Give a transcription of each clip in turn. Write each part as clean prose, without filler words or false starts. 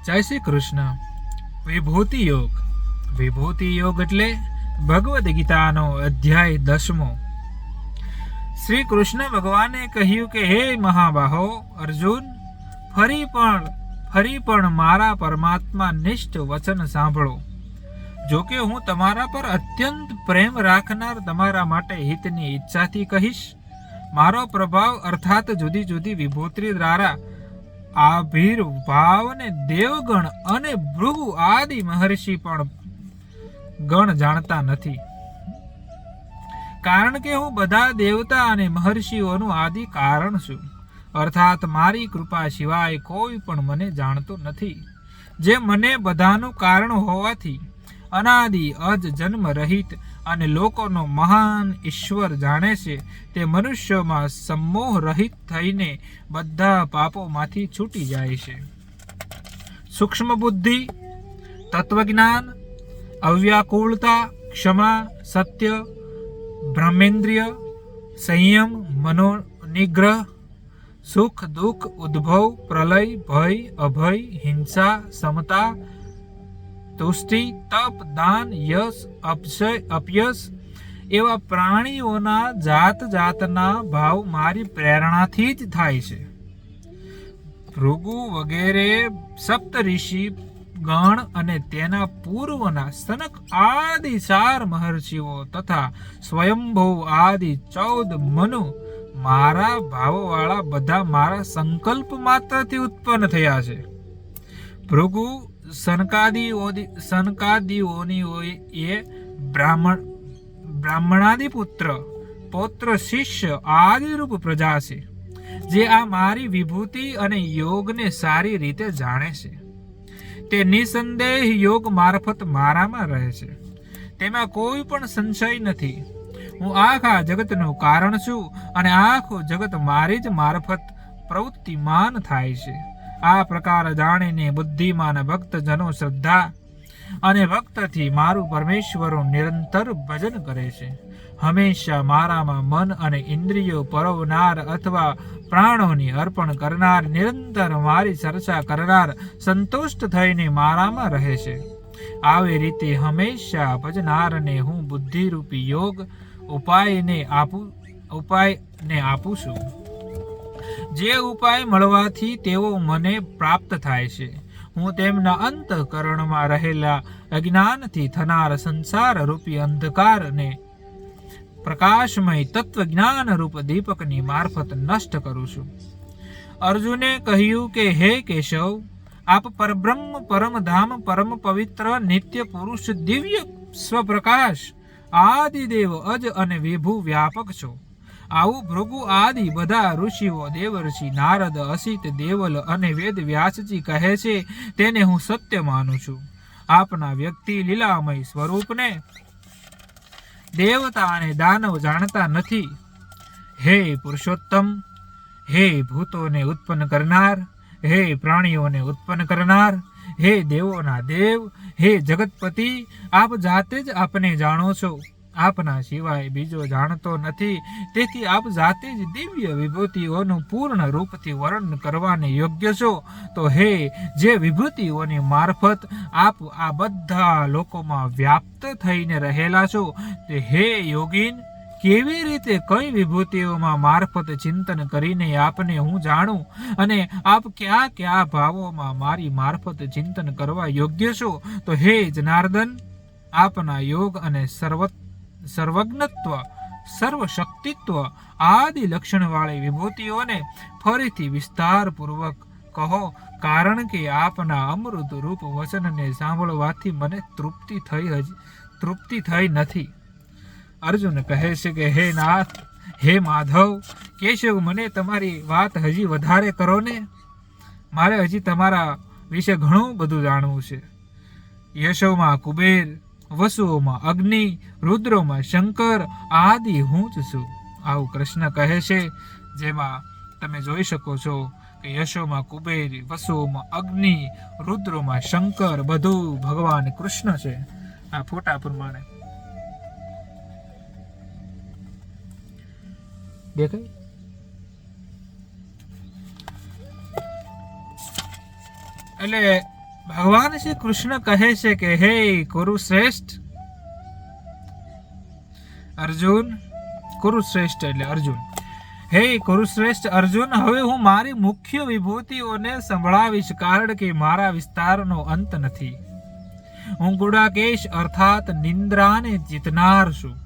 જય શ્રી કૃષ્ણ. વિભૂતિ યોગ. વિભૂતિ યોગ એટલે ભગવદ્ ગીતાનો અધ્યાય 10મો. શ્રી કૃષ્ણ ભગવાને કહ્યું કે હે મહાબાહો અર્જુન, ફરી પણ મારા પરમાત્મા નિષ્ઠ વચન સાંભળો. જો કે હું તમારા પર અત્યંત પ્રેમ રાખનાર તમારા માટે હિતની ઈચ્છાથી કહીશ. મારો પ્રભાવ અર્થાત જુદી જુદી વિભૂતિ દ્વારા આવિર્ભાવને દેવગણ અને ભૃગુ આદિ મહર્ષિ પણ ગણ જાણતા નથી, કારણ કે હું બધા દેવતા અને મહર્ષિઓનું આદિ કારણ છું. અર્થાત મારી કૃપા સિવાય કોઈ પણ મને જાણતું નથી. જે મને બધાનું કારણ હોવાથી અનાદિ અજ જન્મ રહિત અને લોકોનો મહાન ઈશ્વર જાણે છે, તે મનુષ્યોમાં સમોહ રહિત થઈને બધા પાપોમાંથી છૂટી જાય છે. સૂક્ષ્મ બુદ્ધિ, તત્વજ્ઞાન, અવ્યાકુળતા, ક્ષમા, સત્ય, બ્રહ્મેન્દ્રિય, સંયમ, મનોનિગ્રહ, સુખ દુઃખ, ઉદ્ભવ પ્રલય, ભય અભય, હિંસા, સમતા, તુષ્ટિ, તપ, દાન, યશ, અપયશ એવા પ્રાણીઓના જાત જાતના ભાવ મારી પ્રેરણાથી જ થાય છે. ભૃગુ વગેરે સપ્તઋષિ ગણ અને તેના પૂર્વના સનક આદિ 4 મહર્ષિઓ તથા સ્વયંભૂ આદિ 14 મનુ મારા ભાવવાળા બધા મારા સંકલ્પ માત્રથી ઉત્પન્ન થયા છે. ભૃગુ સનકાદિઓની બ્રાહ્મણાદિ પૌત્ર શિષ્ય આદિરૂપ પ્રજા છે, જે આ મારી વિભૂતિ અને યોગને સારી રીતે જાણે છે. તે નિસંદેહ યોગ મારફત મારામાં રહે છે, તેમાં કોઈ પણ સંશય નથી. હું આખા જગતનું કારણ છું અને આખું જગત મારી જ મારફત પ્રવૃત્તિમાન થાય છે. આ પ્રકાર જાણીને બુદ્ધિમાન ભક્તજનો શ્રદ્ધા અને ભક્તથી મારું પરમેશ્વરનું નિરંતર ભજન કરે છે. હંમેશા મારામાં મન અને ઇન્દ્રિયો પરોવનાર અથવા પ્રાણોની અર્પણ કરનાર, નિરંતર મારી ચર્ચા કરનાર, સંતુષ્ટ થઈને મારામાં રહે છે. આવી રીતે હંમેશા ભજનારને હું બુદ્ધિરૂપી યોગ ઉપાયને આપું છું. જે ઉપાય મળવાથી તેઓ મને પ્રાપ્ત થાય છે. હું તેમના અંતઃકરણમાં રહેલા અજ્ઞાનથી થનાર સંસાર રૂપી અંધકારને પ્રકાશમય તત્વજ્ઞાન રૂપ દીપકની મારફત નષ્ટ કરું છું. અર્જુને કહ્યું કે હે કેશવ, આપ પરબ્રહ્મ, પરમધામ, પરમ પવિત્ર, નિત્ય પુરુષ, દિવ્ય સ્વપ્રકાશ, આદિદેવ, અજ અને વિભુ વ્યાપક છો. આવું ભૃગુ આદિ બધા ઋષિઓ, દેવર્ષિ નારદ, અસિત, દેવલ અને વેદ વ્યાસજી કહે છે, તેને હું સત્ય માનું છું. આપના વ્યક્તિ લીલામય સ્વરૂપને દેવતા અને દાનવ જાણતા નથી. હે પુરુષોત્તમ, હે ભૂતોને ઉત્પન્ન કરનાર, હે પ્રાણીઓને ઉત્પન્ન કરનાર, હે દેવોના દેવ, હે જગતપતિ, આપ જાતે જ આપને જાણો છો. આપના સિવાય બીજો જાણતો નથી. તેથી આપ જાતે જ દિવ્ય વિભૂતિઓનું પૂર્ણ રૂપથી વર્ણન કરવાને યોગ્ય છો. તો હે, જે વિભૂતિઓની મારફત આપ આ બધા લોકોમાં વ્યાપ્ત થઈને રહેલા છો, તે હે યોગીન, કેવી રીતે કઈ વિભૂતિઓમાં મારફત ચિંતન કરીને આપને હું જાણું, અને આપ કયા કયા ભાવોમાં મારી મારફત ચિંતન કરવા યોગ્ય છો. તો હે જનાર્દન, આપના યોગ અને સર્વજ્ઞત્વ, સર્વશક્તિત્વ આદિ લક્ષણવાળી વિભૂતિઓને ફરીથી વિસ્તારપૂર્વક કહો, કારણ કે આપના અમૃત રૂપ વચનને સાંભળવાથી મને તૃપ્તિ થઈ નથી. અર્જુન કહે છે કે હે નાથ, હે માધવ, કેશવ, મને તમારી વાત હજી વધારે કરો ને. મારે હજી તમારા વિશે ઘણું બધું જાણવું છે. યશોમાં કુબેર, વસુઓમાં અગ્નિ, રુદ્રોમાં શંકર આદિ હું જ છું. આવું કૃષ્ણ કહે છે, જેમાં તમે જોઈ શકો છો કે યશોમાં કુબેર, વસુઓમાં અગ્નિ, રુદ્રોમાં શંકર બધું ભગવાન કૃષ્ણ છે. આ ફોટા પ્રમાણે દેખાય. એટલે ભગવાન શ્રી કૃષ્ણ કહે છે કે હે કુરુશ્રેષ્ઠ અર્જુન, કુરુશ્રેષ્ઠ એટલે અર્જુન, હે કુરુશ્રેષ્ઠ અર્જુન, હવે હું મારી મુખ્ય વિભૂતિઓને સંભળાવીશ, કારણ કે મારા વિસ્તારનો અંત નથી. હું ગુડાકેશ અર્થાત નિંદ્રાને જીતનાર છું.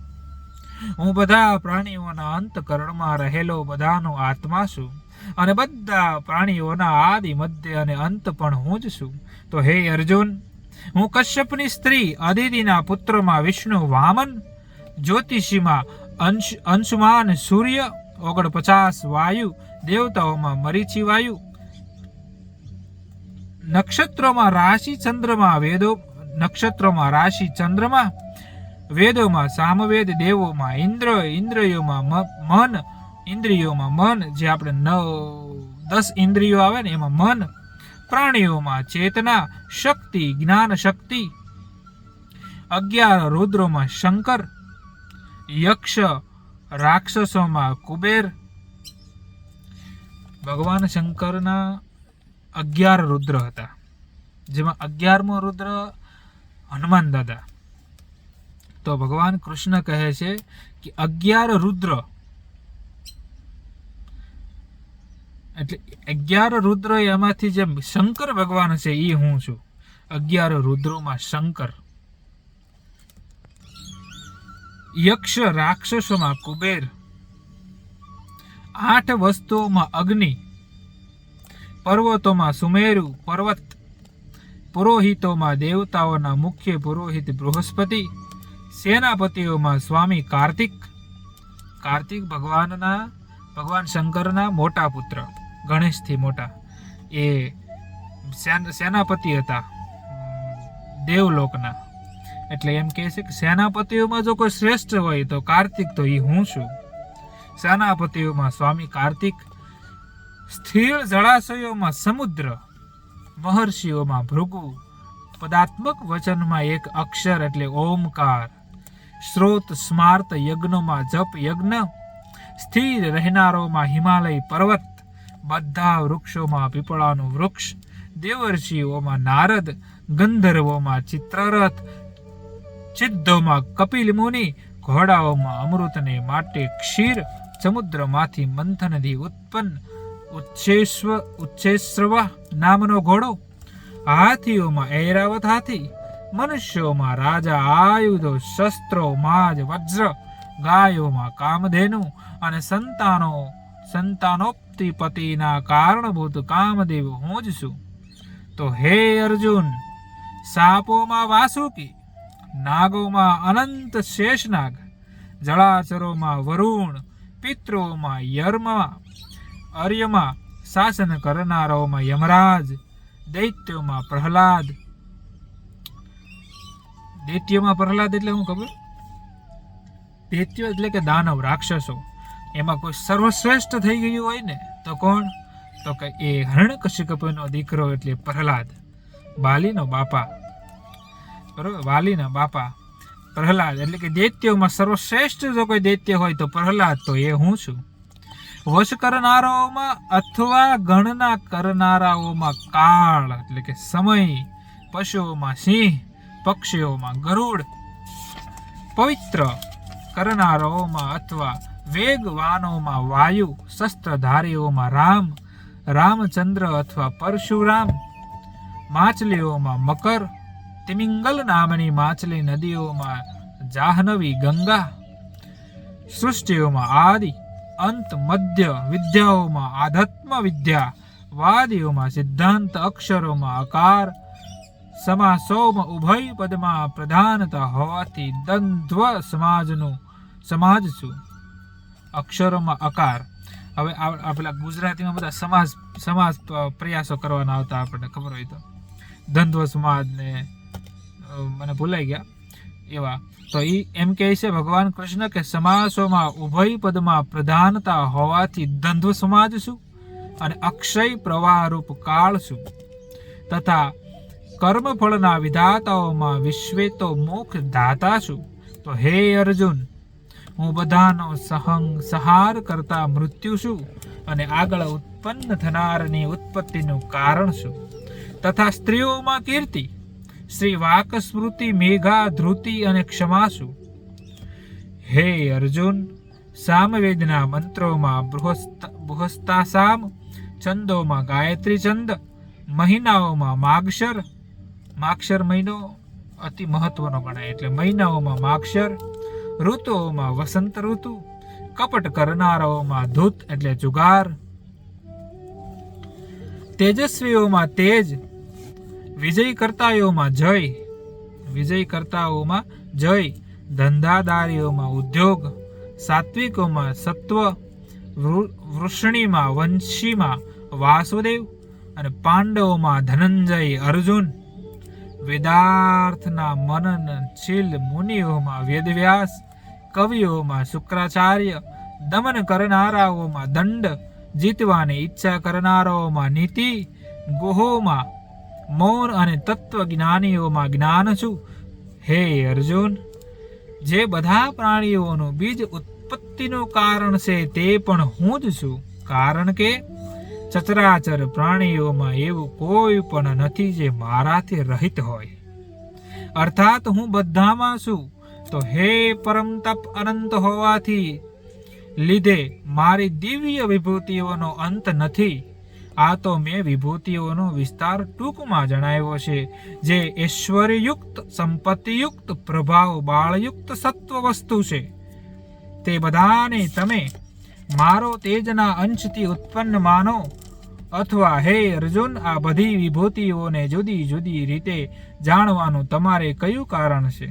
હું બધા પ્રાણીઓના અંતકરણમાં રહેલો બધાનો આત્મા છું, અને બધા પ્રાણીઓના આદિ મધ્ય અને અંત પણ હું જ છું. તો હે અર્જુન, હું કશ્યપની સ્ત્રી અદિતિના પુત્રમાં વિષ્ણુ વામન, જ્યોતિષીમાં અંશુમાન સૂર્ય, 49 વાયુ, દેવતાઓમાં મરીચી વાયુ, નક્ષત્રોમાં રાશિ ચંદ્રમાં, વેદોમાં સામવેદ, દેવોમાં ઇન્દ્ર, ઇન્દ્રિયોમાં મન, જે આપણે 10 ઇન્દ્રિયો આવે ને એમાં મન, પ્રાણીઓમાં ચેતના, શક્તિ, જ્ઞાન શક્તિ, 11 રુદ્રોમાં શંકર, યક્ષ રાક્ષસોમાં કુબેર. ભગવાન શંકરના 11 રુદ્ર હતા, જેમાં 11મો રુદ્ર હનુમાન દાદા. તો ભગવાન કૃષ્ણ કહે છે કે 11 રુદ્ર એટલે 11 રુદ્ર એમાંથી જે શંકર ભગવાન છે એ હું છું. 11 રુદ્રોમાં શંકર, યક્ષ રાક્ષસોમાં કુબેર, 8 વસ્તુઓમાં અગ્નિ, પર્વતોમાં સુમેરુ પર્વત, પુરોહિતોમાં દેવતાઓના મુખ્ય પુરોહિત બૃહસ્પતિ, સેનાપતિઓમાં સ્વામી કાર્તિક ભગવાન શંકરના મોટા પુત્ર, ગણેશથી મોટા, એ સેનાપતિ હતા દેવલોકના. એટલે એમ કહે છે કે સેનાપતિઓમાં જો કોઈ શ્રેષ્ઠ હોય તો કાર્તિક, તો એ હું છું. સેનાપતિઓમાં સ્વામી કાર્તિક, સ્થિર જળાશયોમાં સમુદ્ર, મહર્ષિઓમાં ભૃગુ, પદાત્મક વચનમાં એક અક્ષર એટલે ઓમકાર, સ્રોત સ્માર્ત યજ્ઞોમાં જપ યજ્ઞ, સ્થિર રહેનારોમાં હિમાલય પર્વત, બધા વૃક્ષોમાં પીપળાનું વૃક્ષ, દેવર્ષિઓમાં નારદ, ગંધર્વોમાં ચિત્રરથ, સિદ્ધોમાં કપિલ મુનિ, ઘોડાઓમાં અમૃતને માટે ક્ષીર, સમુદ્રમાંથી મંથનથી ઉત્પન્ન ઉચ્છેશ્રવ નામનો ઘોડો, હાથીઓમાં ઐરાવત હાથી, મનુષ્યોમાં રાજા આયુધો શસ્ત્રો માજ વજ્ર, ગાયોમાં કામધેનુ, અને સંતાનોપતિપતિના કારણભૂત કામદેવ હું જ છું. તો હે અર્જુન, સાપોમાં વાસુકી, નાગોમાં અનંત શેષનાગ, જળાચરોમાં વરુણ, પિતૃઓમાં અર્યમાં, શાસન કરનારાઓમાં યમરાજ, દૈત્યોમાં પ્રહલાદ એટલે હું ખબર, દૈત્યો એટલે કે દાનવ રાક્ષસો. એમાં કોઈ સર્વશ્રેષ્ઠ થઈ ગયું હોય ને તો કોણ? તો કે એ હિરણ્યકશિપુનો દીકરો એટલે પ્રહલાદ, બાલીનો બાપા. બરોબર, વાલીના બાપા પ્રહલાદ. એટલે કે દૈત્યોમાં સર્વશ્રેષ્ઠ જો કોઈ દૈત્ય હોય તો પ્રહલાદ, તો એ હું છું. વશ કરનારાઓમાં અથવા ગણના કરનારાઓમાં કાળ એટલે કે સમય, પશુઓમાં સિંહ, પક્ષીઓમાં ગરુડ, પવિત્ર કરનારાઓમાં અથવા વેગવાનોમાં વાયુ, શસ્ત્રધારીઓમાં રામચંદ્ર અથવા પરશુરામ, માછલીઓમાં મકર, તિમિંગલ નામની માછલી, નદીઓમાં જાહ્નવી ગંગા, સૃષ્ટિઓમાં આદિ અંત મધ્ય, વિદ્યાઓમાં આધ્યાત્મ વિદ્યા, વાદીઓમાં સિદ્ધાંત, અક્ષરોમાં અકાર, સમાસોમાં ઉભય પદમાં પ્રધાનતા હોવાથી દ્વંદ્વ સમાજ છું. અક્ષરોમાં અકાર. હવે આપણા ગુજરાતીમાં બધા સમાસ પ્રયાસો કરવાના આવતા, આપણને ખબર હોય તો દ્વંદ્વ સમાજ ને મને ભૂલાઈ ગયા એવા. તો એ એમ કહે છે ભગવાન કૃષ્ણ કે સમાસોમાં ઉભય પદમાં પ્રધાનતા હોવાથી દ્વંદ્વ સમાજ છું, અને અક્ષય પ્રવાહરૂપ કાળ છું, તથા કર્મફળના વિધાતાઓમાં વિશ્વેતો મોક્ષ દાતા છું. તો હે અર્જુન, હું બધાનો સંહાર કરતા મૃત્યુ છું, અને આગળ ઉત્પન્ન થનારની ઉત્પત્તિનું કારણ છું. તથા સ્ત્રીઓમાં કીર્તિ, શ્રી વાક સ્મૃતિ, મેઘા, ધ્રુતિ અને ક્ષમાસુ. હે અર્જુન, સામવેદના મંત્રોમાં બૃહસ્તાસામ, છંદોમાં ગાયત્રી છંદ, મહિનાઓમાં માગશર મહિનો અતિ મહત્વનો ગણાય, એટલે મહિનાઓમાં માગશર, ઋતુઓમાં વસંત ઋતુ, કપટ કરનારાઓમાં ધૂત એટલે જુગાર, તેજસ્વીઓમાં તેજ, વિજયકર્તાઓમાં જય, ધંધાદારીઓમાં ઉદ્યોગ, સાત્વિકોમાં સત્વ, વૃષણીમાં વંશીમાં વાસુદેવ અને પાંડવોમાં ધનંજય અર્જુન, વેદાર્થના મનનશીલ મુનિઓમાં વેદવ્યાસ, કવિઓમાં શુક્રાચાર્ય, દમન કરનારાઓમાં દંડ, જીતવાની ઈચ્છા કરનારાઓમાં નીતિ, ગુહોમાં મૌન અને તત્વજ્ઞાનીઓમાં જ્ઞાનસુ. હે અર્જુન, જે બધા પ્રાણીઓનું બીજ ઉત્પત્તિનું કારણ છે તે પણ હું જ છું, કારણ કે સચરાચર પ્રાણીઓમાં એવું કોઈ પણ નથી જે મારાથી રહિત હોય, અર્થાત હું બધામાં છું. તો હે પરમ તપ અનંત હોવાથી લીધે મારી દિવ્ય વિભૂતિઓનો અંત નથી. આ તો મેં વિભૂતિઓનો વિસ્તાર ટૂંકમાં જણાવ્યો છે, જે ઐશ્વર્યયુક્ત, સંપત્તિયુક્ત, પ્રભાવ બાળયુક્ત સત્વ વસ્તુ છે. તે બધાને તમે મારો તેજના અંશથી ઉત્પન્ન માનો. અથવા હે અર્જુન, આ બધી વિભૂતિઓને જુદી જુદી રીતે જાણવાનું તમારે કયું કારણ છે?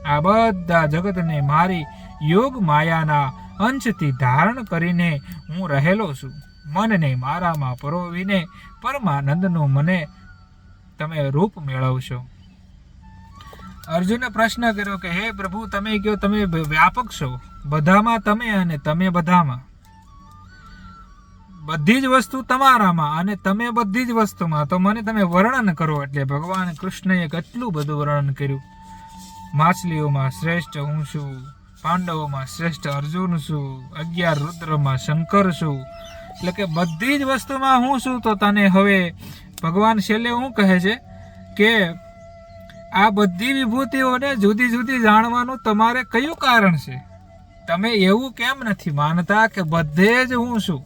આ બધા જગતને મારી યોગ માયાના અંશથી ધારણ કરીને હું રહેલો છું. મનને મારામાં પરોવીને પરમાનંદનું મને તમે રૂપ મેળવશો. અર્જુને પ્રશ્ન કર્યો કે હે પ્રભુ, તમે કહો તમે વ્યાપક છો, બધામાં તમે અને તમે બધામાં, બધી જ વસ્તુ તમારામાં અને તમે બધી જ વસ્તુમાં, તો મને તમે વર્ણન કરો. એટલે ભગવાન કૃષ્ણએ કેટલું બધું વર્ણન કર્યું. માછલીઓમાં શ્રેષ્ઠ હું છું, પાંડવોમાં શ્રેષ્ઠ અર્જુન છું, 11 રુદ્રમાં શંકર છું. એટલે કે બધી જ વસ્તુમાં હું છું. તો તને હવે ભગવાન છેલ્લે શું કહે છે કે આ બધી વિભૂતિઓને જુદી જુદી જાણવાનું તમારે કયું કારણ છે? તમે એવું કેમ નથી માનતા કે બધે જ હું છું?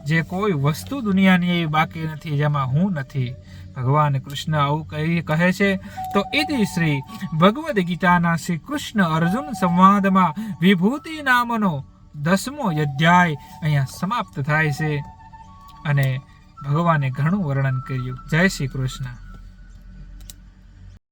જે કોઈ વસ્તુ દુનિયાની એવી બાકી નથી જેમાં હું નથી. ભગવાન કૃષ્ણ આવું કહે છે. તો ઇતિ શ્રી ભગવદ્ ગીતાના શ્રી કૃષ્ણ અર્જુન સંવાદમાં વિભૂતિ નામનો 10મો અધ્યાય અહીંયા સમાપ્ત થાય છે. અને ભગવાને ઘણું વર્ણન કર્યું. જય શ્રી કૃષ્ણ.